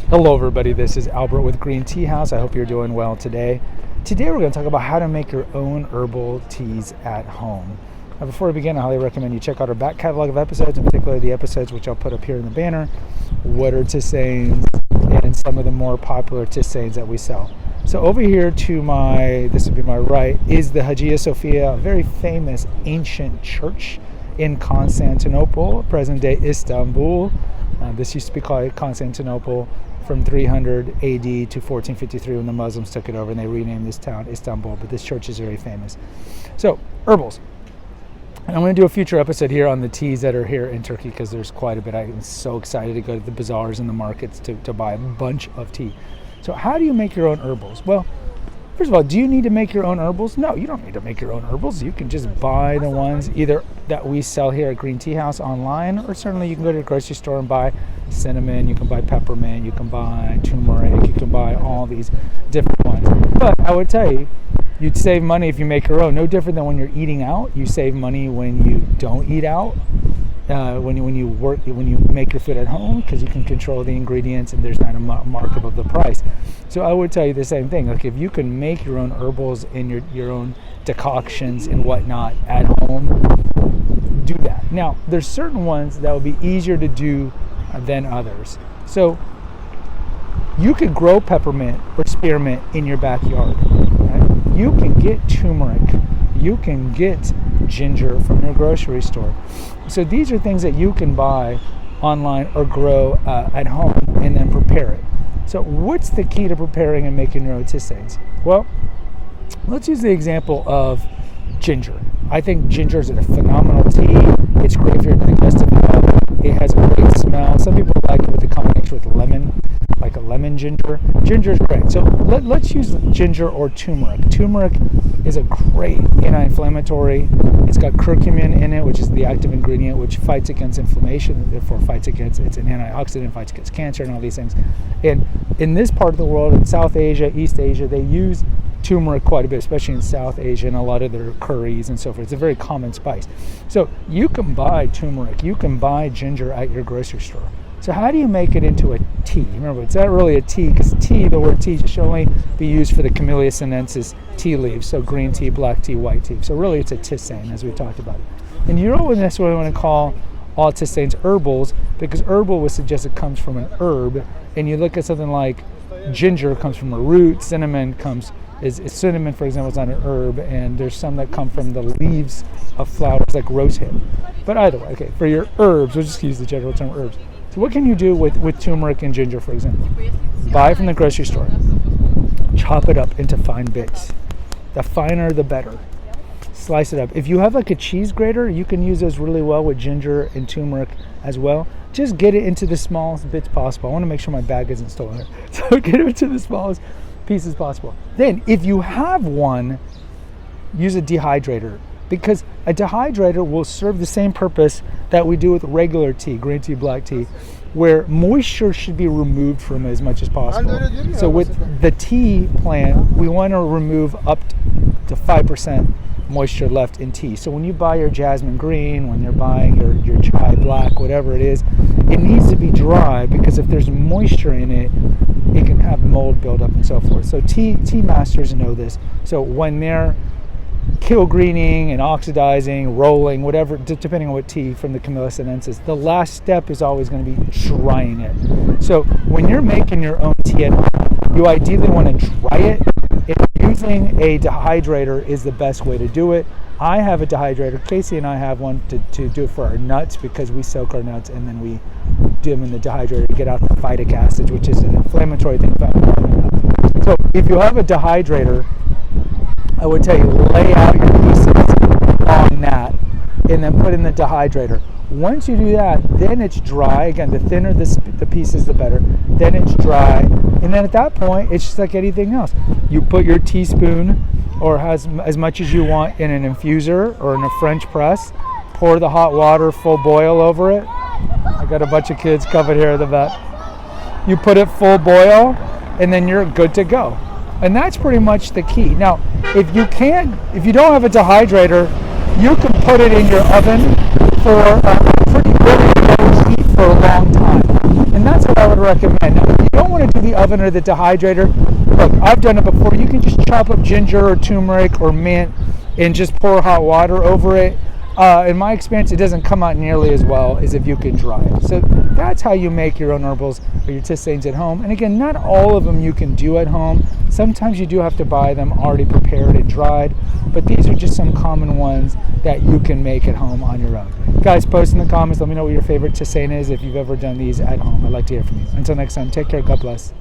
Hello everybody, this is Albert with Green Tea House. I hope you're doing well today. Today we're going to talk about how to make your own herbal teas at home. Now before we begin, I highly recommend you check out our back catalog of episodes, in particular the episodes which I'll put up here in the banner, what are tisanes, and some of the more popular tisanes that we sell. So over here to this would be my right, is the Hagia Sophia, a very famous ancient church in Constantinople, present-day Istanbul. This used to be called Constantinople from 300 AD to 1453 when the Muslims took it over and they renamed this town Istanbul, but this church is very famous. So, herbals. And I'm going to do a future episode here on the teas that are here in Turkey because there's quite a bit. I'm so excited to go to the bazaars and the markets to buy a bunch of tea. So how do you make your own herbals? Well, first of all, do you need to make your own herbals? No, you don't need to make your own herbals. You can just buy the ones either that we sell here at Green Tea House online, or certainly you can go to the grocery store and buy cinnamon, you can buy peppermint, you can buy turmeric, you can buy all these different ones. But I would tell you, you'd save money if you make your own. No different than when you're eating out. You save money when you don't eat out. When you make your food at home, because you can control the ingredients and there's not a markup of the price. So I would tell you the same thing. Like if you can make your own herbals and your own decoctions and whatnot at home, do that. Now there's certain ones that will be easier to do than others. So you could grow peppermint or spearmint in your backyard. Right? You can get turmeric. You can get ginger from your grocery store. So these are things that you can buy online or grow at home and then prepare it. So what's the key to preparing and making your own tisanes? Well, let's use the example of ginger. I think ginger is a phenomenal tea. It's great for your digestive health. It has a great smell. Some people like it with the combination with lemon, like a lemon ginger. Ginger is great. So let's use ginger or turmeric. Turmeric is a great anti-inflammatory. It's got curcumin in it, which is the active ingredient which fights against inflammation, therefore it's an antioxidant, fights against cancer and all these things. And in this part of the world, in South Asia, East Asia, they use turmeric quite a bit, especially in South Asia and a lot of their curries and so forth. It's a very common spice. So you can buy turmeric, you can buy ginger at your grocery store. So how do you make it into a tea? Remember, it's not really a tea because the word tea should only be used for the Camellia sinensis tea leaves, so green tea, black tea, white tea. So really it's a tisane, as we talked about. And you don't necessarily want to call all tisanes herbals, because herbal would suggest it comes from an herb, and you look at something like ginger comes from a root, cinnamon, for example, is not an herb, and there's some that come from the leaves of flowers like rosehip. But either way, okay, for your herbs, we'll just use the general term herbs. So what can you do with turmeric and ginger, for example? Buy from the grocery store. Chop it up into fine bits. The finer, the better. Slice it up. If you have like a cheese grater, you can use those really well with ginger and turmeric as well. Just get it into the smallest bits possible. I want to make sure my bag isn't stolen. So get it into the smallest pieces possible. Then, if you have one, use a dehydrator, because a dehydrator will serve the same purpose that we do with regular tea, green tea, black tea, where moisture should be removed from it as much as possible. So with the tea plant, we want to remove up to 5% moisture left in tea. So when you buy your jasmine green, when you're buying your chai black, whatever it is, it needs to be dry, because if there's moisture in it, it can have mold buildup and so forth. So tea masters know this. So when they're greening and oxidizing, rolling, whatever, depending on what tea from the Camellia sinensis, the last step is always going to be drying it. So when you're making your own tea at home, you ideally want to dry it, and using a dehydrator is the best way to do it. I have a dehydrator. Casey and I have one to do it for our nuts, because we soak our nuts and then we do them in the dehydrator to get out the phytic acid, which is an inflammatory thing about nuts. So if you have a dehydrator, I would tell you, lay out your pieces on that and then put in the dehydrator. Once you do that, then it's dry. Again, the thinner the pieces, the better. Then it's dry. And then at that point, it's just like anything else. You put your teaspoon, or as much as you want, in an infuser or in a French press. Pour the hot water full boil over it. I got a bunch of kids covered here at the vet. You put it full boil, and then you're good to go. And that's pretty much the key. Now, if you don't have a dehydrator, you can put it in your oven for a pretty really low heat for a long time. And that's that's what I would recommend. Now, if you don't want to do the oven or the dehydrator, look, I've done it before. You can just chop up ginger or turmeric or mint and just pour hot water over it. In my experience, it doesn't come out nearly as well as if you can dry it. So that's how you make your own herbals or your tisanes at home. And again, not all of them you can do at home. Sometimes you do have to buy them already prepared and dried, but these are just some common ones that you can make at home on your own. Guys, post in the comments. Let me know what your favorite tisane is if you've ever done these at home. I'd like to hear from you. Until next time, take care. God bless.